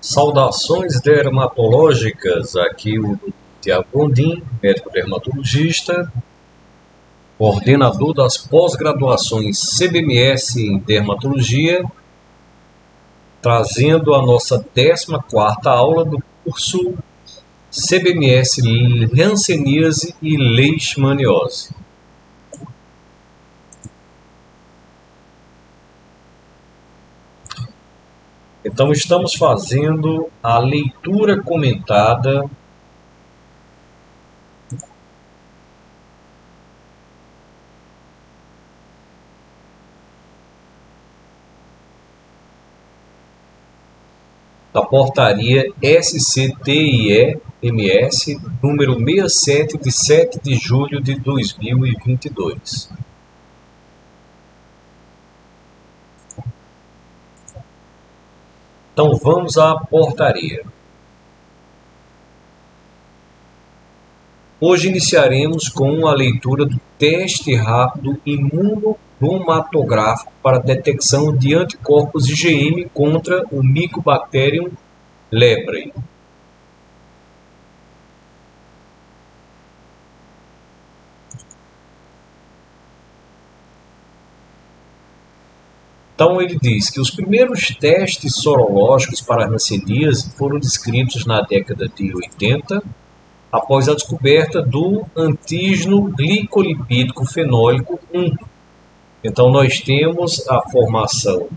Saudações dermatológicas, aqui o Tiago Gondim, médico dermatologista, coordenador das pós-graduações CBMS em dermatologia, trazendo a nossa 14ª aula do curso CBMS Hanseníase e Leishmaniose. Então, estamos fazendo a leitura comentada da portaria SCTIE-MS, número 67, de 7 de julho de 2022. Então, vamos à portaria. Hoje iniciaremos com a leitura do teste rápido imunocromatográfico para detecção de anticorpos IgM contra o Mycobacterium leprae. Então, ele diz que os primeiros testes sorológicos para a hanseníase foram descritos na década de 80, após a descoberta do antígeno glicolipídico fenólico 1. Então, nós temos a formação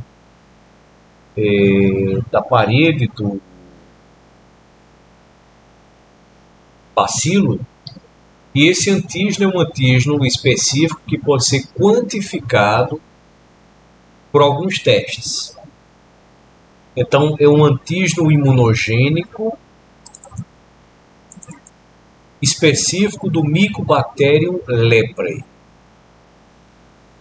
da parede do bacilo, e esse antígeno é um antígeno específico que pode ser quantificado por alguns testes. Então, é um antígeno imunogênico específico do Mycobacterium leprae.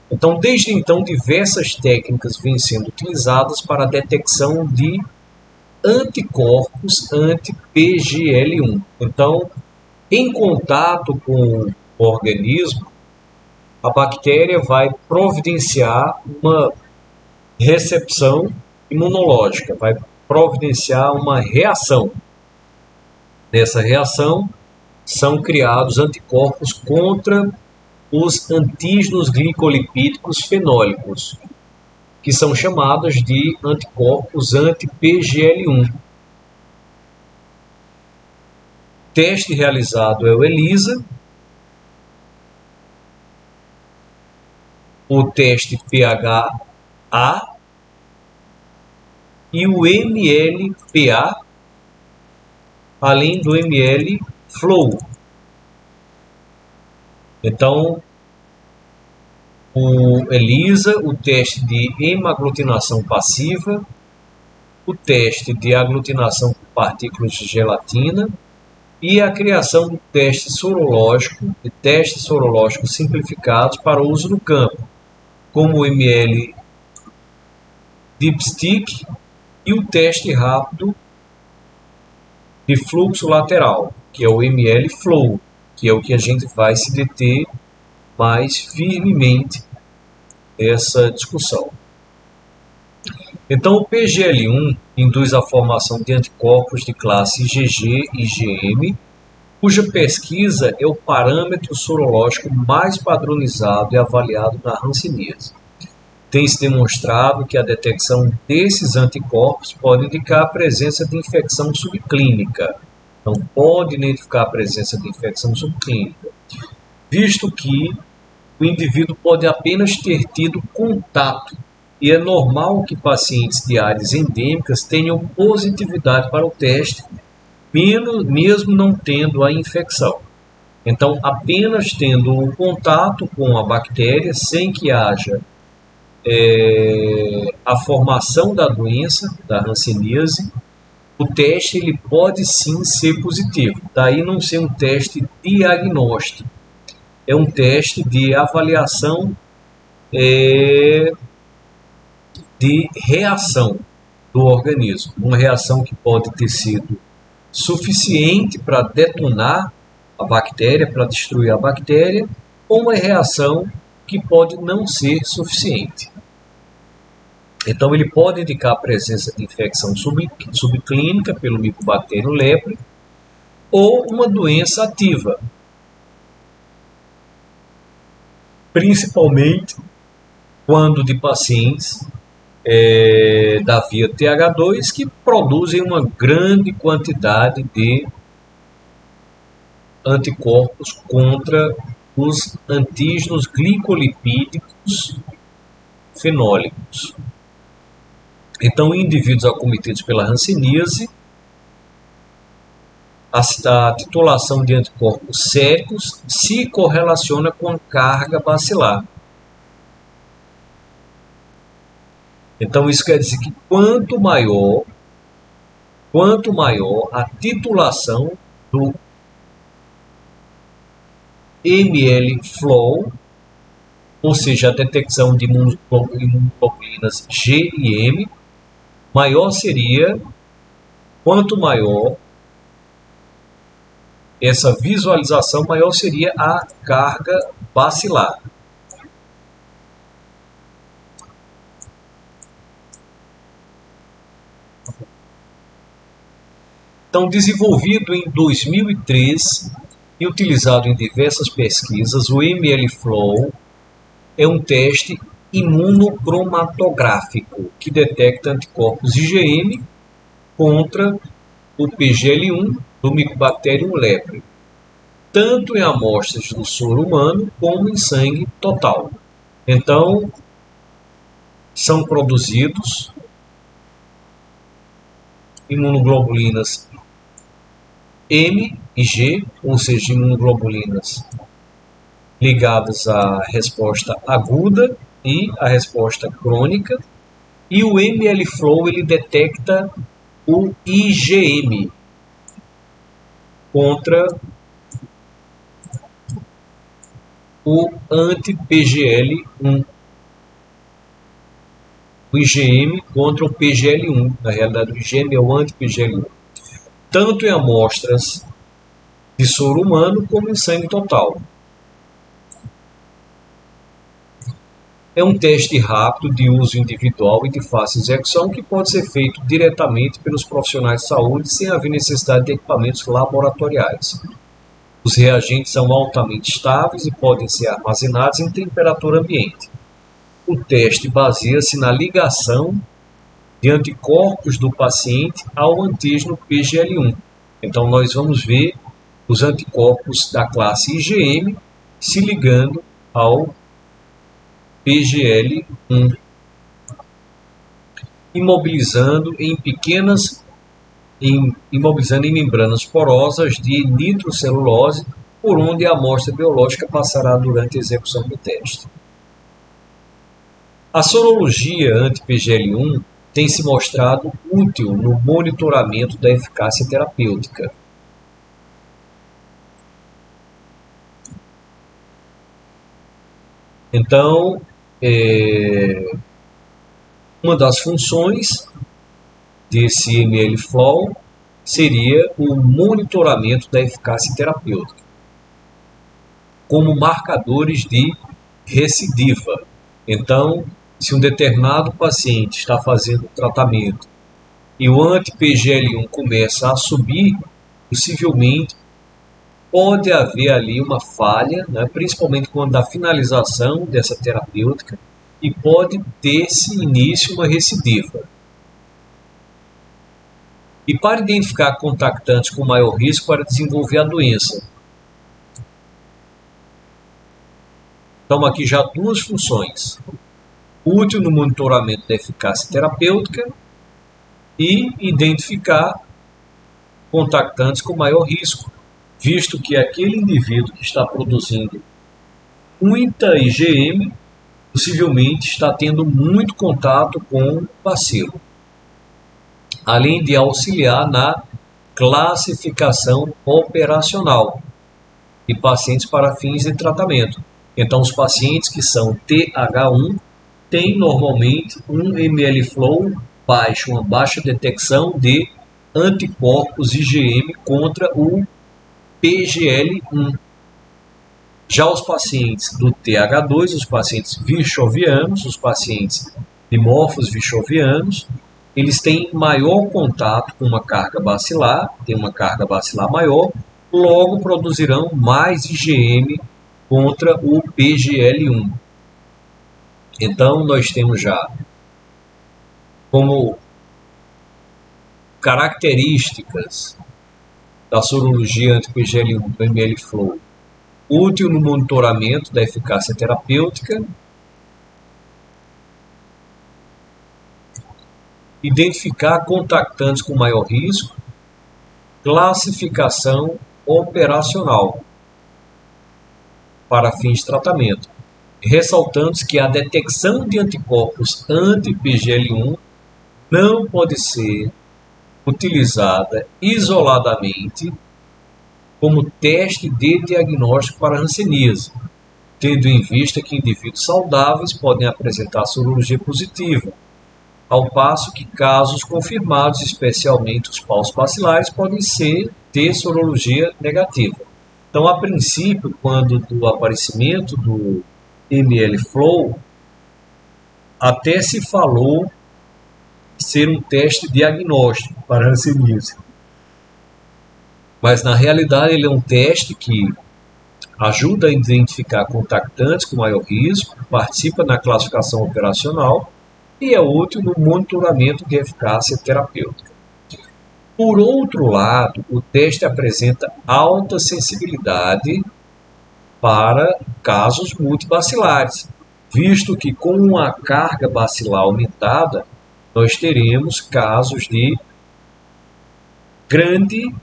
Então, desde então, diversas técnicas vêm sendo utilizadas para a detecção de anticorpos anti-PGL1. Então, em contato com o organismo, a bactéria vai providenciar uma recepção imunológica, vai providenciar uma reação. Nessa reação, são criados anticorpos contra os antígenos glicolipídicos fenólicos, que são chamados de anticorpos anti-PGL1. O teste realizado é o ELISA, o teste PHA e o MLPA, além do ML-Flow. Então, o ELISA, o teste de hemaglutinação passiva, o teste de aglutinação por partículas de gelatina e a criação do teste sorológico e testes sorológicos simplificados para uso no campo, como o ML Dipstick e o teste rápido de fluxo lateral, que é o ML-Flow, que é o que a gente vai se deter mais firmemente nessa discussão. Então, o PGL1 induz a formação de anticorpos de classe IgG e IgM, cuja pesquisa é o parâmetro sorológico mais padronizado e avaliado na hanseníase. Tem-se demonstrado que a detecção desses anticorpos pode indicar a presença de infecção subclínica. Então, pode identificar a presença de infecção subclínica, visto que o indivíduo pode apenas ter tido contato, e é normal que pacientes de áreas endêmicas tenham positividade para o teste, mesmo não tendo a infecção. Então, apenas tendo um contato com a bactéria, sem que haja a formação da doença, da hanseníase, o teste ele pode sim ser positivo. Daí não ser um teste diagnóstico. É um teste de avaliação de reação do organismo. Uma reação que pode ter sido suficiente para detonar a bactéria, para destruir a bactéria, ou uma reação que pode não ser suficiente. Então, ele pode indicar a presença de infecção subclínica pelo micobacterium lepre ou uma doença ativa, principalmente quando de pacientes da via TH2 que produzem uma grande quantidade de anticorpos contra os antígenos glicolipídicos fenólicos. Então, em indivíduos acometidos pela hanseníase, a titulação de anticorpos séricos se correlaciona com a carga bacilar. Então, isso quer dizer que quanto maior a titulação do ml-flow, ou seja, a detecção de imunoglobulinas G e M, quanto maior essa visualização, maior seria a carga bacilar. Então, desenvolvido em 2003 e utilizado em diversas pesquisas, o ml-flow é um teste imunocromatográfico que detecta anticorpos IgM contra o PGL1 do Mycobacterium leprae, tanto em amostras do soro humano como em sangue total. Então, são produzidos imunoglobulinas M e G, ou seja, imunoglobulinas ligadas à resposta aguda e à resposta crônica, e o ml-flow ele detecta o IgM contra o anti-PGL1. O IgM contra o PGL1. Na realidade, o IgM é o anti-PGL1. Tanto em amostras de soro humano como em sangue total. É um teste rápido de uso individual e de fácil execução que pode ser feito diretamente pelos profissionais de saúde sem haver necessidade de equipamentos laboratoriais. Os reagentes são altamente estáveis e podem ser armazenados em temperatura ambiente. O teste baseia-se na ligação de anticorpos do paciente ao antígeno PGL1. Então, nós vamos ver os anticorpos da classe IgM se ligando ao PGL1, imobilizando em membranas porosas de nitrocelulose, por onde a amostra biológica passará durante a execução do teste. A sorologia anti-PGL1 tem se mostrado útil no monitoramento da eficácia terapêutica. Então, uma das funções desse ml-flow seria o monitoramento da eficácia terapêutica, como marcadores de recidiva. Então, se um determinado paciente está fazendo tratamento e o anti-PGL1 começa a subir, possivelmente pode haver ali uma falha, né, principalmente quando da finalização dessa terapêutica, e pode ter-se início uma recidiva. E para identificar contactantes com maior risco para desenvolver a doença. Então, aqui já duas funções. Útil no monitoramento da eficácia terapêutica e identificar contactantes com maior risco, visto que aquele indivíduo que está produzindo muita IgM possivelmente está tendo muito contato com o bacilo, além de auxiliar na classificação operacional de pacientes para fins de tratamento. Então, os pacientes que são TH1 têm normalmente um ml-flow baixo, uma baixa detecção de anticorpos IgM contra o PGL1. Já os pacientes do TH2, os pacientes virchovianos, os pacientes dimorfos vichovianos, eles têm maior contato com uma carga bacilar, tem uma carga bacilar maior, logo produzirão mais IgM contra o PGL1. Então, nós temos já como características da sorologia anti-PGL1 do ml-Flow, útil no monitoramento da eficácia terapêutica, identificar contactantes com maior risco, classificação operacional para fins de tratamento, ressaltando que a detecção de anticorpos anti-PGL1 não pode ser utilizada isoladamente como teste de diagnóstico para hanseníase, tendo em vista que indivíduos saudáveis podem apresentar sorologia positiva, ao passo que casos confirmados, especialmente os paus bacilares, podem ter sorologia negativa. Então, a princípio, quando do aparecimento do ml-Flow, até se falou ser um teste diagnóstico para hanseníase. Mas, na realidade, ele é um teste que ajuda a identificar contactantes com maior risco, participa na classificação operacional e é útil no monitoramento de eficácia terapêutica. Por outro lado, o teste apresenta alta sensibilidade para casos multibacilares, visto que com a carga bacilar aumentada, nós teremos casos de grande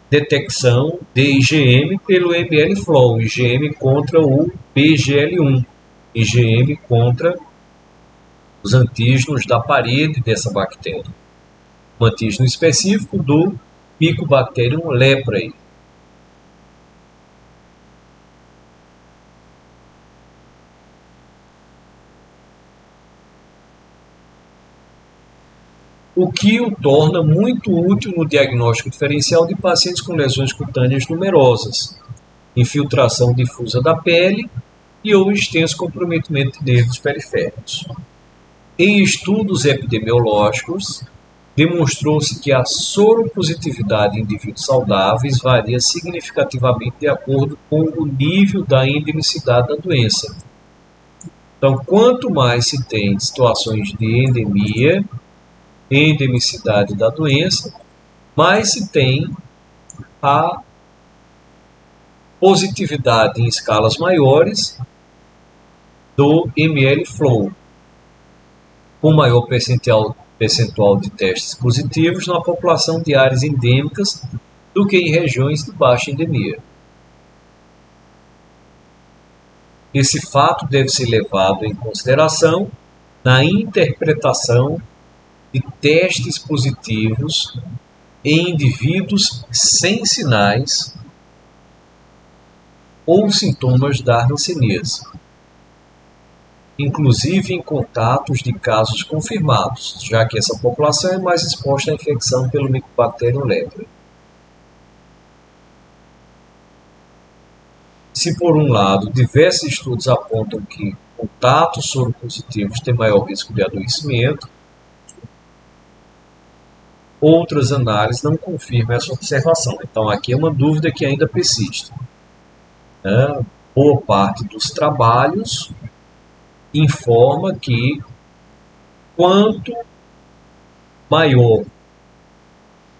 detecção de IgM pelo ml-Flow, IgM contra o PGL1, IgM contra os antígenos da parede dessa bactéria. Um antígeno específico do Mycobacterium leprae. O que o torna muito útil no diagnóstico diferencial de pacientes com lesões cutâneas numerosas, infiltração difusa da pele e ou extenso comprometimento de nervos periféricos. Em estudos epidemiológicos, demonstrou-se que a soropositividade em indivíduos saudáveis varia significativamente de acordo com o nível da endemicidade da doença. Então, quanto mais se tem situações de endemicidade da doença, mais se tem a positividade em escalas maiores do ml-Flow, com maior percentual de testes positivos na população de áreas endêmicas do que em regiões de baixa endemia. Esse fato deve ser levado em consideração na interpretação de testes positivos em indivíduos sem sinais ou sintomas da hanseníase, inclusive em contatos de casos confirmados, já que essa população é mais exposta à infecção pelo Mycobacterium leprae. Se, por um lado, diversos estudos apontam que contatos soropositivos têm maior risco de adoecimento, outras análises não confirmam essa observação. Então, aqui é uma dúvida que ainda persiste. Boa parte dos trabalhos informa que quanto maior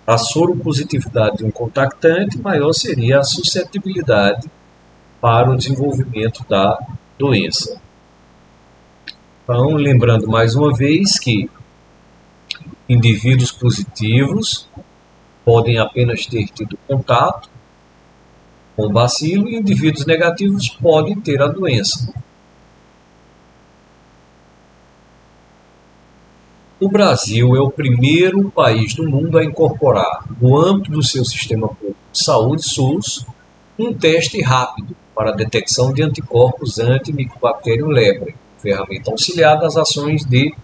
a soropositividade de um contactante, maior seria a suscetibilidade para o desenvolvimento da doença. Então, lembrando mais uma vez que indivíduos positivos podem apenas ter tido contato com o bacilo e indivíduos negativos podem ter a doença. O Brasil é o primeiro país do mundo a incorporar, no âmbito do seu sistema público de saúde, SUS, um teste rápido para a detecção de anticorpos anti-Mycobacterium leprae, ferramenta auxiliar das ações de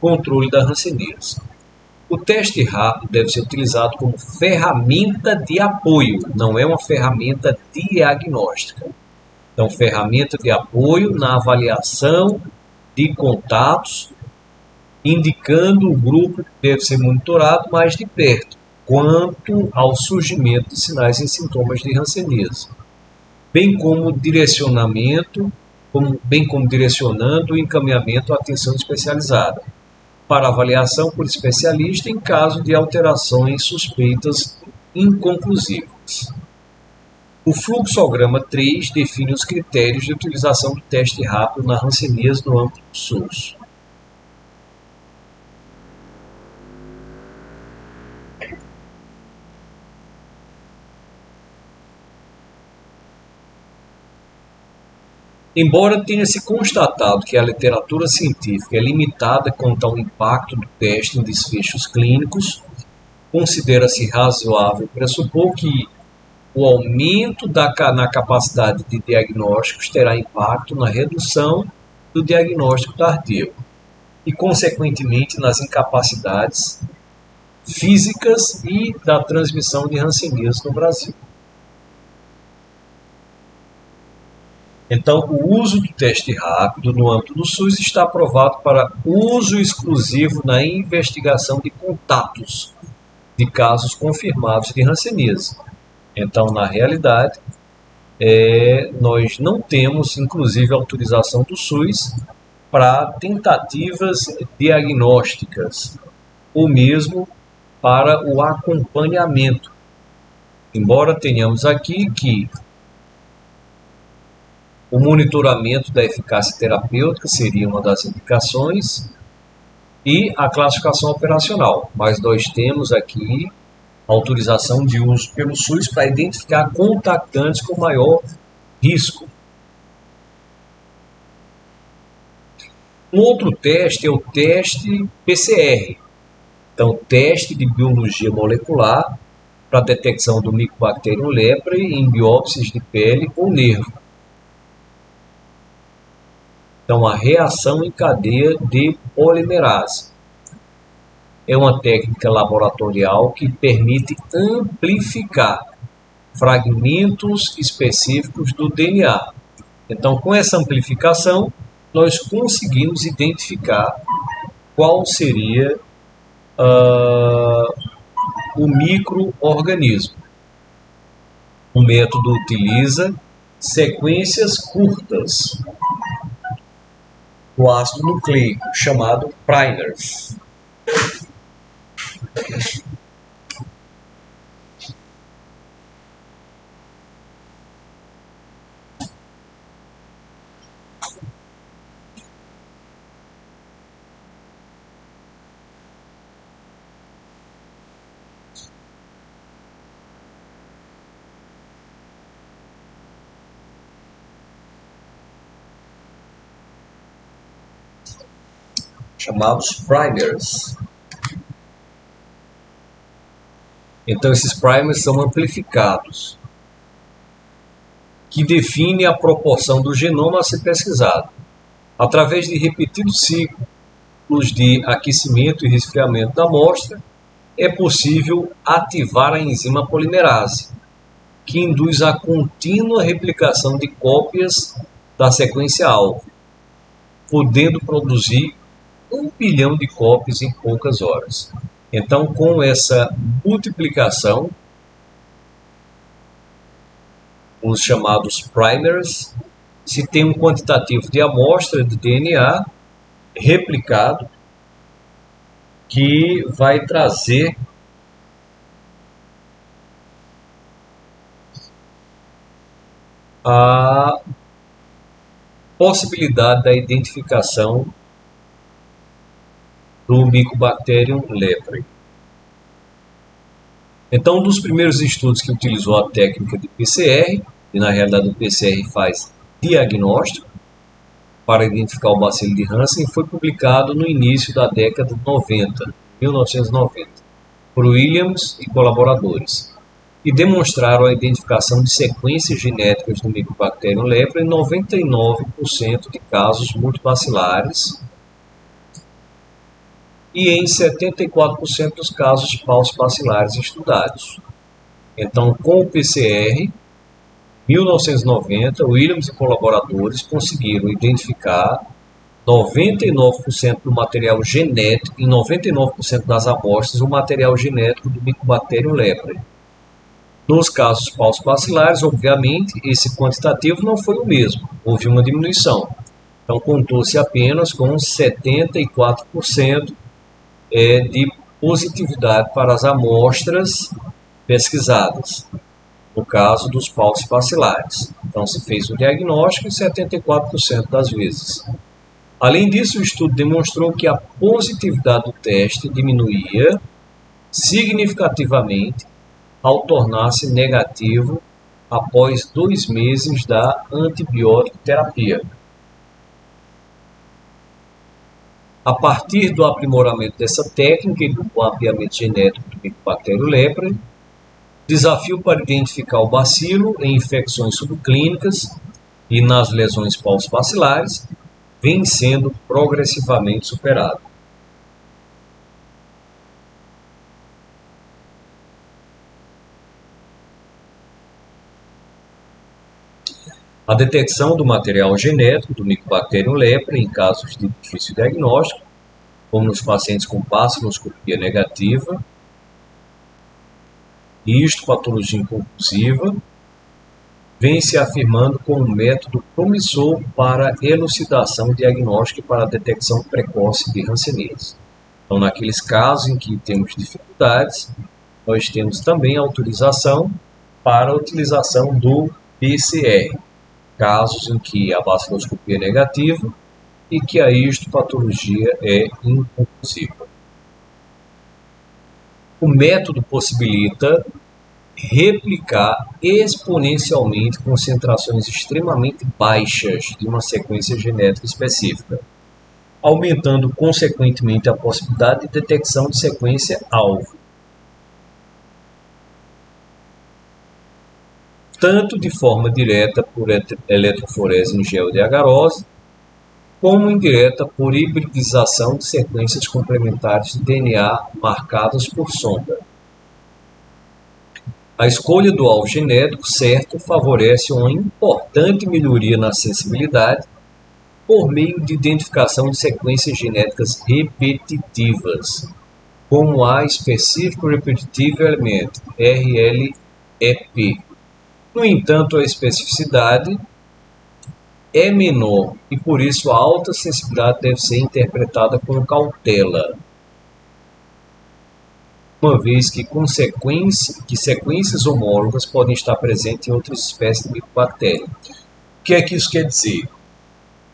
controle da hanseníase. O teste rápido deve ser utilizado como ferramenta de apoio, não é uma ferramenta diagnóstica. Então, ferramenta de apoio na avaliação de contatos indicando o grupo que deve ser monitorado mais de perto, quanto ao surgimento de sinais e sintomas de hanseníase, bem como direcionando o encaminhamento à atenção especializada, para avaliação por especialista em caso de alterações suspeitas inconclusivas. O fluxograma 3 define os critérios de utilização do teste rápido na hanseníase no âmbito do SUS. Embora tenha se constatado que a literatura científica é limitada quanto ao impacto do teste em desfechos clínicos, considera-se razoável pressupor que o aumento na capacidade de diagnósticos terá impacto na redução do diagnóstico tardio e, consequentemente, nas incapacidades físicas e da transmissão de hanseníase no Brasil. Então, o uso do teste rápido no âmbito do SUS está aprovado para uso exclusivo na investigação de contatos de casos confirmados de hanseníase. Então, na realidade, nós não temos, inclusive, autorização do SUS para tentativas diagnósticas ou mesmo para o acompanhamento. Embora tenhamos aqui que o monitoramento da eficácia terapêutica seria uma das indicações e a classificação operacional, mas nós temos aqui autorização de uso pelo SUS para identificar contactantes com maior risco. Um outro teste é o teste PCR, então teste de biologia molecular para detecção do Mycobacterium leprae em biópsias de pele ou nervo. Então, a reação em cadeia de polimerase é uma técnica laboratorial que permite amplificar fragmentos específicos do DNA. Então, com essa amplificação, nós conseguimos identificar qual seria o micro-organismo. O método utiliza sequências curtas do ácido nucleico, chamado primers. Chamados primers. Então, esses primers são amplificados, que define a proporção do genoma a ser pesquisado. Através de repetidos ciclos de aquecimento e resfriamento da amostra, é possível ativar a enzima polimerase, que induz a contínua replicação de cópias da sequência-alvo, podendo produzir 1 bilhão de cópias em poucas horas. Então, com essa multiplicação, os chamados primers, se tem um quantitativo de amostra de DNA replicado que vai trazer a possibilidade da identificação do Mycobacterium leprae. Então, um dos primeiros estudos que utilizou a técnica de PCR, e na realidade o PCR faz diagnóstico para identificar o bacilo de Hansen, foi publicado no início da década de 90, 1990, por Williams e colaboradores, e demonstraram a identificação de sequências genéticas do Mycobacterium leprae em 99% de casos multibacilares e em 74% dos casos paucibacilares estudados. Então, com o PCR, em 1990, Williams e colaboradores conseguiram identificar 99% do material genético, em 99% das amostras, o material genético do Mycobacterium leprae. Nos casos paucibacilares, obviamente, esse quantitativo não foi o mesmo, houve uma diminuição. Então, contou-se apenas com 74% de positividade para as amostras pesquisadas, no caso dos paucibacilares. Então, se fez o diagnóstico em 74% das vezes. Além disso, o estudo demonstrou que a positividade do teste diminuía significativamente ao tornar-se negativo após 2 meses da antibiótico terapia. A partir do aprimoramento dessa técnica e do mapeamento genético do Mycobacterium leprae, desafio para identificar o bacilo em infecções subclínicas e nas lesões paucibacilares vem sendo progressivamente superado. A detecção do material genético do Mycobacterium leprae em casos de difícil diagnóstico, como nos pacientes com baciloscopia negativa, e histopatologia inconclusiva, vem se afirmando como um método promissor para elucidação diagnóstica e para a detecção precoce de hanseníase. Então, naqueles casos em que temos dificuldades, nós temos também autorização para a utilização do PCR, casos em que a baciloscopia é negativa e que a histopatologia é inconclusiva. O método possibilita replicar exponencialmente concentrações extremamente baixas de uma sequência genética específica, aumentando consequentemente a possibilidade de detecção de sequência-alvo, tanto de forma direta por eletroforese em gel de agarose, como indireta por hibridização de sequências complementares de DNA marcadas por sonda. A escolha do alvo genético certo favorece uma importante melhoria na sensibilidade por meio de identificação de sequências genéticas repetitivas, como a Specific Repetitive Element, RLEP. No entanto, a especificidade é menor e, por isso, a alta sensibilidade deve ser interpretada com cautela, uma vez que sequências homólogas podem estar presentes em outras espécies de micobactéria. O que é que isso quer dizer?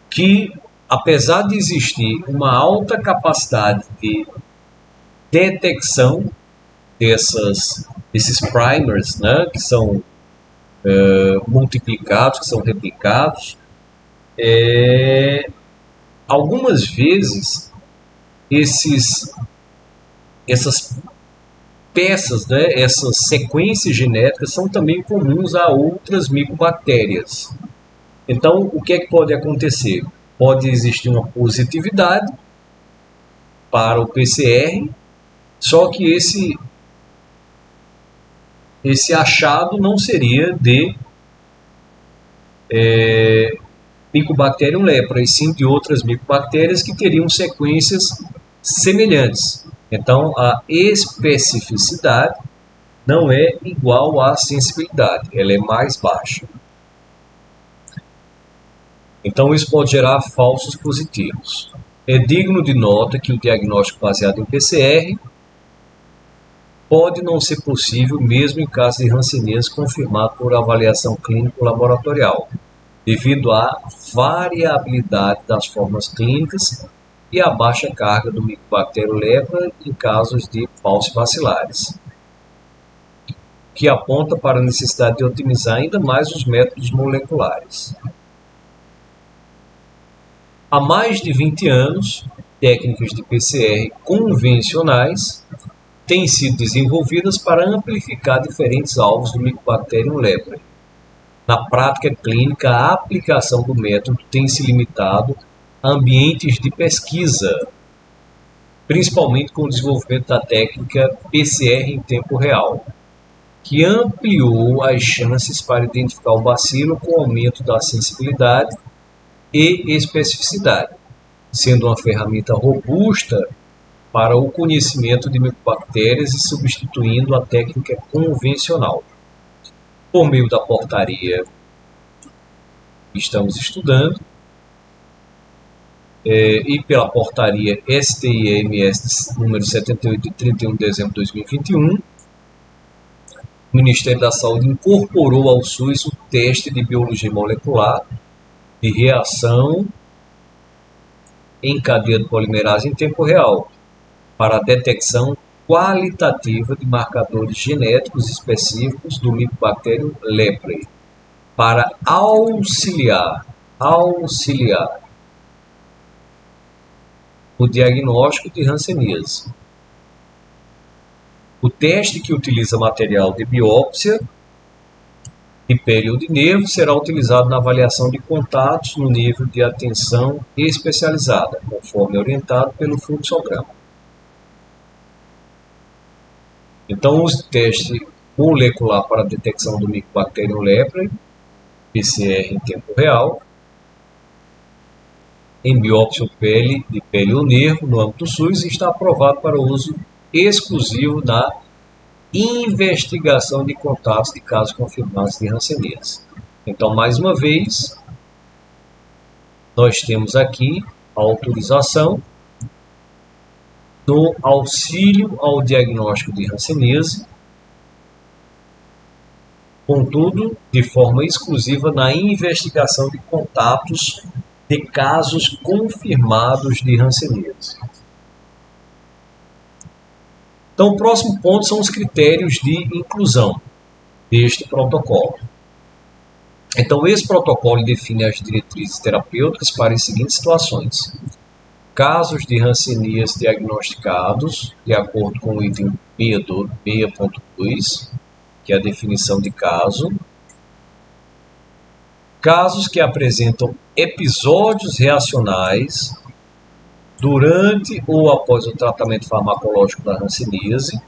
Que, apesar de existir uma alta capacidade de detecção desses primers, né, que são multiplicados, que são replicados, algumas vezes essas peças, né, essas sequências genéticas são também comuns a outras micobactérias. Então, o que é que pode acontecer? Pode existir uma positividade para o PCR, só que esse achado não seria de Mycobacterium leprae, e sim de outras micobactérias que teriam sequências semelhantes. Então, a especificidade não é igual à sensibilidade, ela é mais baixa. Então, isso pode gerar falsos positivos. É digno de nota que o diagnóstico baseado em PCR pode não ser possível mesmo em caso de hanseníase confirmado por avaliação clínico-laboratorial, devido à variabilidade das formas clínicas e à baixa carga do Mycobacterium leprae em casos de paucibacilares, que aponta para a necessidade de otimizar ainda mais os métodos moleculares. Há mais de 20 anos, técnicas de PCR convencionais têm sido desenvolvidas para amplificar diferentes alvos do Mycobacterium leprae. Na prática clínica, a aplicação do método tem se limitado a ambientes de pesquisa, principalmente com o desenvolvimento da técnica PCR em tempo real, que ampliou as chances para identificar o bacilo com aumento da sensibilidade e especificidade. sendo uma ferramenta robusta para o conhecimento de micobactérias e substituindo a técnica convencional. Por meio da portaria que estamos estudando, e pela portaria STIMS número 78 de 31 de dezembro de 2021, o Ministério da Saúde incorporou ao SUS o teste de biologia molecular de reação em cadeia de polimerase em tempo real, para a detecção qualitativa de marcadores genéticos específicos do micobacterium leprae, para auxiliar o diagnóstico de hanseníase. O teste, que utiliza material de biópsia de pele ou de nervo, será utilizado na avaliação de contatos no nível de atenção especializada, conforme orientado pelo fluxograma. Então, o teste molecular para a detecção do Mycobacterium leprae, PCR em tempo real, em biópsia de pele ou nervo no âmbito do SUS, está aprovado para uso exclusivo na investigação de contatos de casos confirmados de hanseníase. Então, mais uma vez, nós temos aqui a autorização do auxílio ao diagnóstico de hanseníase, contudo, de forma exclusiva na investigação de contatos de casos confirmados de hanseníase. Então, o próximo ponto são os critérios de inclusão deste protocolo. Então, esse protocolo define as diretrizes terapêuticas para as seguintes situações: casos de hanseníase diagnosticados, de acordo com o item 6.2, que é a definição de caso. Casos que apresentam episódios reacionais durante ou após o tratamento farmacológico da hanseníase.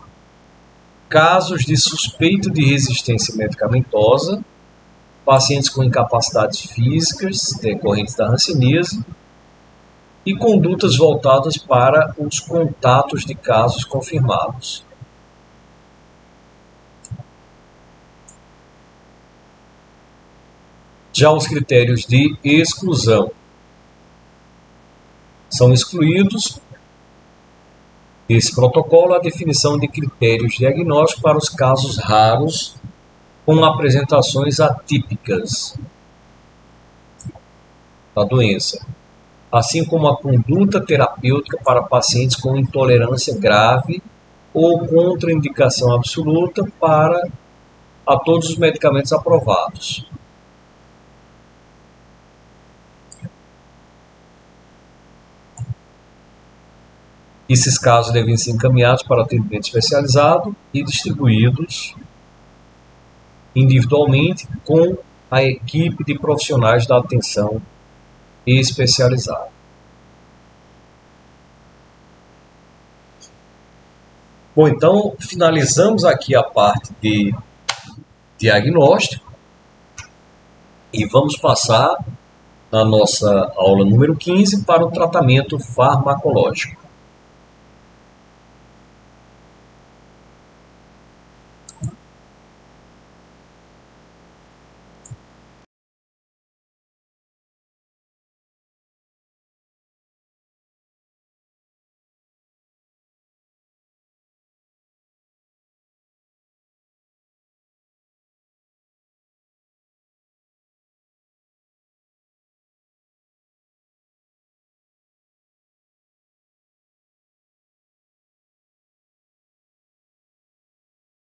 Casos de suspeita de resistência medicamentosa, pacientes com incapacidades físicas decorrentes da hanseníase, e condutas voltadas para os contatos de casos confirmados. Já os critérios de exclusão: são excluídos desse protocolo a definição de critérios diagnósticos para os casos raros com apresentações atípicas da doença, assim como a conduta terapêutica para pacientes com intolerância grave ou contraindicação absoluta a todos os medicamentos aprovados. Esses casos devem ser encaminhados para atendimento especializado e distribuídos individualmente com a equipe de profissionais da atenção especializada. Bom, então finalizamos aqui a parte de diagnóstico e vamos passar na nossa aula número 15 para o tratamento farmacológico.